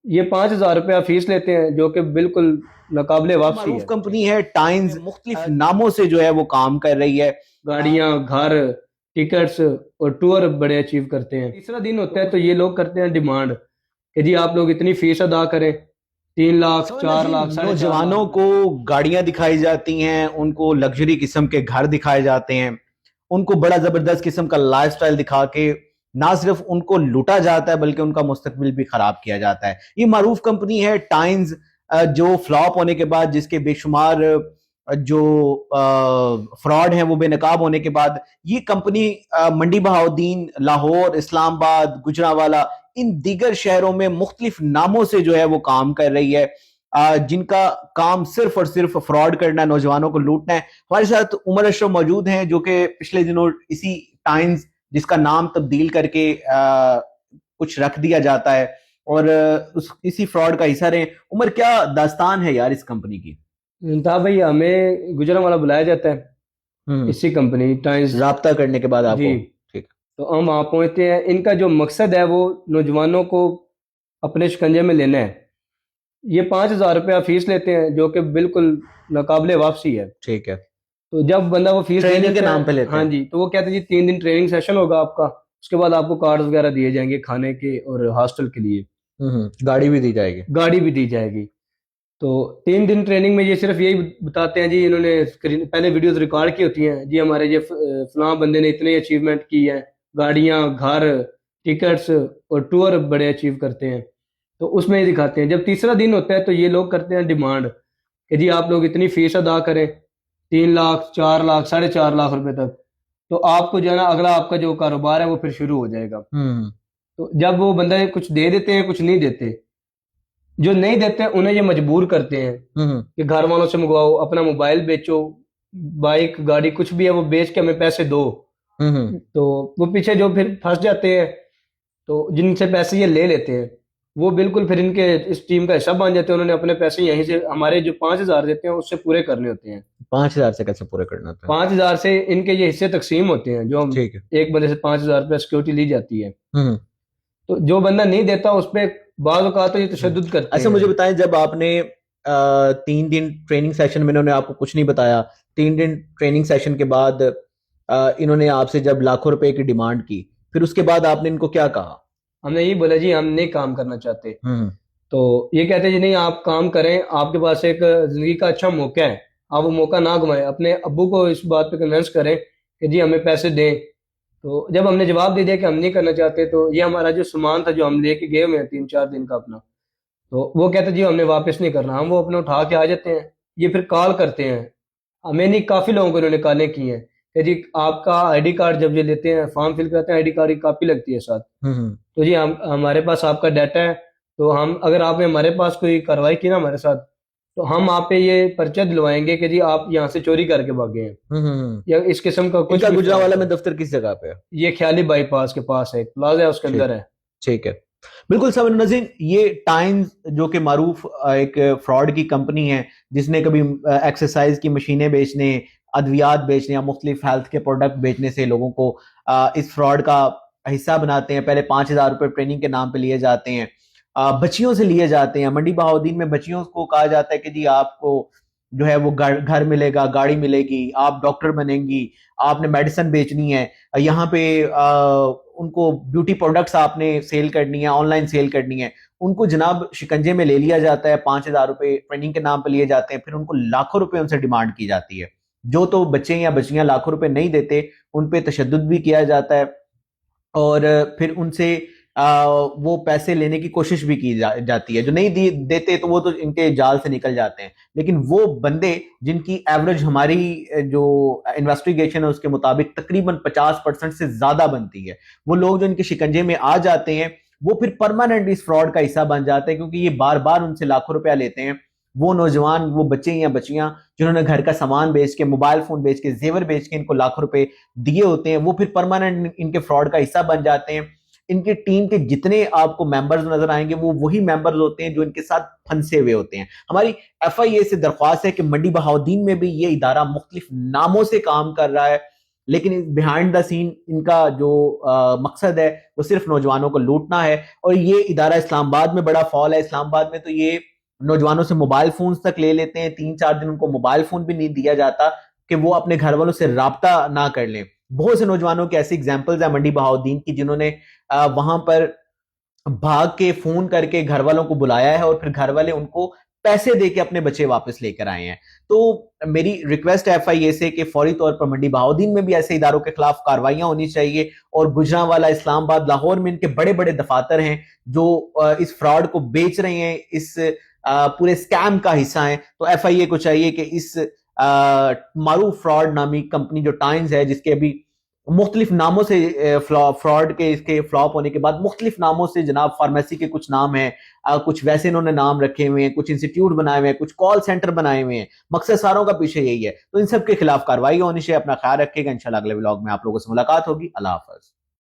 یہ 5,000 روپیہ فیس لیتے ہیں جو کہ بالکل ناقابل واپسی معروف ہے. کمپنی ہے ٹائمز، مختلف ناموں سے جو ہے وہ کام کر رہی ہے. گاڑیاں، گھر، ٹکٹس اور ٹور بڑے اچیو کرتے ہیں. تیسرا دن ہوتا ہے تو یہ لوگ کرتے ہیں ڈیمانڈ کہ جی آپ لوگ اتنی فیس ادا کریں، 3 لاکھ، 4 لاکھ، 4.5 لاکھ. نوجوانوں کو گاڑیاں دکھائی جاتی ہیں، ان کو لگژری قسم کے گھر دکھائے جاتے ہیں، ان کو بڑا زبردست قسم کا لائف سٹائل دکھا کے نہ صرف ان کو لوٹا جاتا ہے بلکہ ان کا مستقبل بھی خراب کیا جاتا ہے. یہ معروف کمپنی ہے ٹائمز، جو فلاپ ہونے کے بعد، جس کے بے شمار جو فراڈ ہیں وہ بے نقاب ہونے کے بعد، یہ کمپنی منڈی بہاؤدین، لاہور، اسلام آباد، گجرانوالہ، ان دیگر شہروں میں مختلف ناموں سے جو ہے وہ کام کر رہی ہے، جن کا کام صرف اور صرف فراڈ کرنا ہے، نوجوانوں کو لوٹنا ہے. ہمارے ساتھ عمر اشرف موجود ہیں جو کہ پچھلے دنوں اسی ٹائمز، جس کا نام تبدیل کر کے کچھ رکھ دیا جاتا ہے، اور اسی فراڈ کا حصہ رہے. عمر، کیا داستان ہے یار اس کمپنی کی؟ تھا بھائی، ہمیں گجرانوالہ بلایا جاتا ہے اسی کمپنی ٹائمز. رابطہ کرنے کے بعد آپ جی، کو؟ ٹھیک. تو ہم وہاں پہنچتے ہیں. ان کا جو مقصد ہے وہ نوجوانوں کو اپنے شکنجے میں لینا ہے. یہ 5,000 روپیہ فیس لیتے ہیں جو کہ بالکل ناقابل واپسی ہے. ٹھیک ہے. تو جب بندہ وہ فیس دے ٹریننگ کے دیتا نام پہ ہے، لیتے ہاں ہیں؟ جی، تو وہ کہتے ہیں جی 3 دن ٹریننگ سیشن ہوگا آپ کا، اس کے بعد آپ کو کارڈز وغیرہ دیے جائیں گے کھانے کے اور ہاسٹل کے لیے. گاڑی بھی دی جائے گی؟ گاڑی بھی دی جائے گی. تو 3 دن ٹریننگ میں یہ صرف یہی بتاتے ہیں جی، انہوں نے پہلے ویڈیوز ریکارڈ کی ہوتی ہیں، جی ہمارے یہ فلاں بندے نے اتنے اچیومنٹ کی ہیں، گاڑیاں، گھر، ٹکٹس اور ٹور بڑے اچیو کرتے ہیں. تو اس میں یہ دکھاتے ہیں. جب تیسرا دن ہوتا ہے تو یہ لوگ کرتے ہیں ڈیمانڈ کہ جی آپ لوگ اتنی فیس ادا کریں، 3 لاکھ، 4 لاکھ، 4.5 لاکھ روپے تک، تو آپ کو جو ہے نا اگلا آپ کا جو کاروبار ہے وہ پھر شروع ہو جائے گا. تو جب وہ بندہ کچھ دے دیتے ہیں، کچھ نہیں دیتے. جو نہیں دیتے انہیں یہ مجبور کرتے ہیں کہ گھر والوں سے منگواؤ، اپنا موبائل بیچو، بائک، گاڑی، کچھ بھی ہے وہ بیچ کے ہمیں پیسے دو. تو وہ پیچھے جو پھر پھنس جاتے ہیں، تو جن سے پیسے یہ لے لیتے ہیں وہ بالکل پھر ان کے اس ٹیم کا حصہ بن جاتے ہیں. انہوں نے اپنے پیسے یہیں سے ہمارے جو 5,000 دیتے ہیں اس سے پورے کرنے ہوتے ہیں. 5,000 سے کیسے پورے کرنا تھا؟ 5,000 سے ان کے یہ حصے تقسیم ہوتے ہیں، جو ہم ٹھیک ہے. ایک بندے سے 5,000 روپے سیکورٹی لی جاتی ہے. ہوں. تو جو بندہ نہیں دیتا اس پہ بعض اوقات تو یہ تشدد کرتے اچھا، ہیں. مجھے بتائیں، جب آپ نے 3 دن ٹریننگ سیشن میں انہوں نے آپ کو کچھ نہیں بتایا، 3 دن ٹریننگ سیشن کے بعد انہوں نے آپ سے جب لاکھوں روپے کی ڈیمانڈ کی، پھر اس کے بعد آپ نے ان کو کیا کہا؟ ہم نے یہی بولا جی ہم نہیں کام کرنا چاہتے. تو یہ کہتے ہیں جی نہیں آپ کام کریں، آپ کے پاس ایک زندگی کا اچھا موقع ہے، آپ وہ موقع نہ گمائیں. اپنے ابو کو اس بات پہ کنونس کریں کہ جی ہمیں پیسے دیں. تو جب ہم نے جواب دے دیا کہ ہم نہیں کرنا چاہتے، تو یہ ہمارا جو سامان تھا جو ہم لے کے گئے ہوئے ہیں 3-4 دن کا اپنا، تو وہ کہتے جی ہم نے واپس نہیں کرنا. ہم وہ اپنے اٹھا کے آ جاتے ہیں. یہ پھر کال کرتے ہیں. ہمیں نہیں، کافی لوگوں کو انہوں نے کالیں کی ہیں کہ جی آپ کا آئی ڈی کارڈ جب یہ لیتے ہیں، فارم فل کرتے ہیں، آئی ڈی کارڈ کی کاپی لگتی ہے ساتھ، تو جی ہمارے پاس آپ کا ڈیٹا ہے، تو ہم اگر آپ نے ہمارے پاس کوئی کارروائی کی نا ہمارے ساتھ، تو ہم آپ پہ یہ پرچہ دلوائیں گے کہ جی آپ یہاں سے چوری کر کے بھاگے ہیں، یا اس قسم کا ان کچھ کا بھی. گجرانوالہ میں دفتر کس جگہ پہ ہے؟ یہ خیالی بائی پاس کے پاس ہے، ایک پلازا ہے اس کے اندر ہے. ٹھیک ہے. بالکل سامعین ناظرین، یہ ٹائمز جو کہ معروف ایک فراڈ کی کمپنی ہے، جس نے کبھی ایکسرسائز کی مشینیں بیچنے، ادویات بیچنے یا مختلف ہیلتھ کے پروڈکٹ بیچنے سے لوگوں کو اس فراڈ کا حصہ بناتے ہیں. پہلے 5,000 روپے ٹریننگ کے نام پہ لیے جاتے ہیں، بچیوں سے لیے جاتے ہیں. منڈی بہاؤدین میں بچیوں کو کہا جاتا ہے کہ جی آپ کو جو ہے وہ گھر ملے گا، گاڑی ملے گی، آپ ڈاکٹر بنیں گی، آپ نے میڈیسن بیچنی ہے یہاں پہ، ان کو بیوٹی پروڈکٹس آپ نے سیل کرنی ہے، آن لائن سیل کرنی ہے. ان کو جناب شکنجے میں لے لیا جاتا ہے، 5,000 روپے ٹریننگ کے نام پہ لیے جاتے ہیں، پھر ان کو لاکھوں روپے ان سے ڈیمانڈ کی جاتی ہے. جو تو بچے یا بچیاں لاکھوں روپے نہیں دیتے ان پہ تشدد بھی کیا جاتا ہے، اور پھر ان سے وہ پیسے لینے کی کوشش بھی کی جاتی ہے. جو نہیں دیتے تو وہ تو ان کے جال سے نکل جاتے ہیں. لیکن وہ بندے جن کی ایوریج ہماری جو انویسٹیگیشن ہے اس کے مطابق تقریباً 50% سے زیادہ بنتی ہے، وہ لوگ جو ان کے شکنجے میں آ جاتے ہیں وہ پھر پرماننٹ اس فراڈ کا حصہ بن جاتے ہیں، کیونکہ یہ بار بار ان سے لاکھوں روپیہ لیتے ہیں. وہ نوجوان، وہ بچے یا بچیاں جنہوں نے گھر کا سامان بیچ کے، موبائل فون بیچ کے، زیور بیچ کے ان کو لاکھوں روپے دیے ہوتے ہیں، وہ پھر پرماننٹ ان کے فراڈ کا حصہ بن جاتے ہیں. ان کی ٹیم کے جتنے آپ کو ممبرز نظر آئیں گے وہ وہی ممبرز ہوتے ہیں جو ان کے ساتھ پھنسے ہوئے ہوتے ہیں. ہماری ایف آئی اے سے درخواست ہے کہ منڈی بہاؤدین میں بھی یہ ادارہ مختلف ناموں سے کام کر رہا ہے. لیکن بیہائنڈ دا سین ان کا جو مقصد ہے وہ صرف نوجوانوں کو لوٹنا ہے. اور یہ ادارہ اسلام آباد میں بڑا فعال ہے. اسلام آباد میں تو یہ نوجوانوں سے موبائل فونز تک لے لیتے ہیں, 3-4 دن ان کو موبائل فون بھی نہیں دیا جاتا کہ وہ اپنے گھر والوں سے رابطہ نہ کر لیں. بہت سے نوجوانوں کی ایسی اگزامپلز ہیں منڈی بہاؤالدین کی, جنہوں نے وہاں پر بھاگ کے فون کر کے گھر والوں کو بلایا ہے اور پھر گھر والے ان کو پیسے دے کے اپنے بچے واپس لے کر آئے ہیں. تو میری ریکویسٹ ہے FIA سے کہ فوری طور پر منڈی بہاؤالدین میں بھی ایسے اداروں کے خلاف کاروائیاں ہونی چاہیے, اور گجرانوالہ, اسلام آباد, لاہور میں ان کے بڑے بڑے دفاتر ہیں جو اس فراڈ کو بیچ رہے ہیں, اس پورے سکیم کا حصہ ہیں. تو FIA کو چاہیے کہ اس معروف فراڈ نامی کمپنی جو ٹائمز ہے, جس کے ابھی مختلف ناموں سے فراڈ کے اس کے فلاپ ہونے کے بعد مختلف ناموں سے, جناب فارمیسی کے کچھ نام ہیں, کچھ ویسے انہوں نے نام رکھے ہوئے ہیں, کچھ انسٹیٹیوٹ بنائے ہوئے ہیں, کچھ کال سینٹر بنائے ہوئے ہیں, مقصد ساروں کا پیچھے یہی ہے. تو ان سب کے خلاف کارروائی ہونی چاہیے. اپنا خیال رکھے گا. انشاءاللہ اگلے ولاگ میں آپ لوگوں سے ملاقات ہوگی. اللہ حافظ.